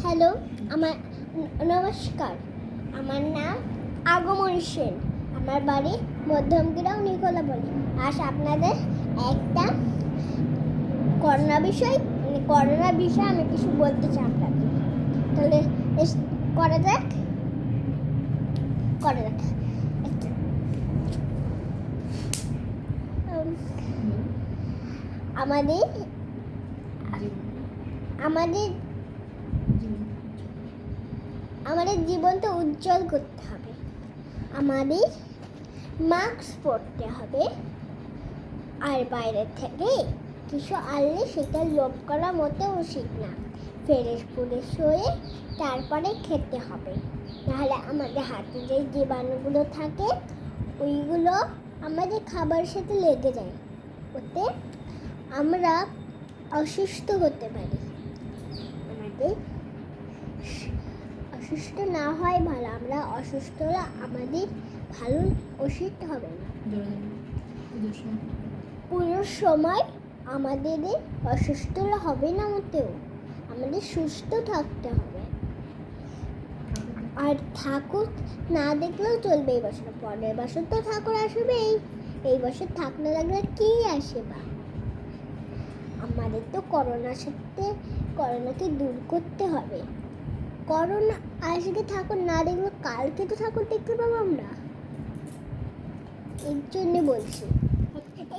Hello, আমার নমস্কার। আমার নাম আগমন সেন। আমার বাড়ি মধ্যমগ্রাম নিকোলা বলে। আজ আপনাদের একটা করোনা বিষয়ে আমি কিছু বলতে চাই আপনাদের। তাহলে করা যাক। আমাদের আমাদের আমাদের জীবনটা উজ্জ্বল করতে হবে। আমাদের মাস্ক পরতে হবে, আর বাইরে থেকে কিছু আনলে সেটা লোভ করা মতো উচিত না। ফ্রেশ হয়ে তারপরে খেতে হবে, নাহলে আমাদের হাতে যে জীবাণুগুলো থাকে ওইগুলো আমাদের খাবারের সাথে লেগে যায়, ওতে আমরা অসুস্থ হতে পারি। আমাদের অসুস্থ না হয় ভালো, আমরা অসুস্থ হলে আমাদের ভালো উচিত হবে না। পুরো সময় আমাদের অসুস্থ হবে না, মোটেও আমাদের সুস্থ থাকতে হবে। আর ঠাকুর না দেখলেও চলবে। এই বছর পরের বছর তো ঠাকুর আসবেই, এই বছর থাকলে লাগলে কি আসে বা। আমাদের তো করোনাকে দূর করতে হবে। করোনা আজকে ঠাকুর না দেখলে কালকে তো ঠাকুর দেখতে পাবো আমরা, এর জন্য বলছি।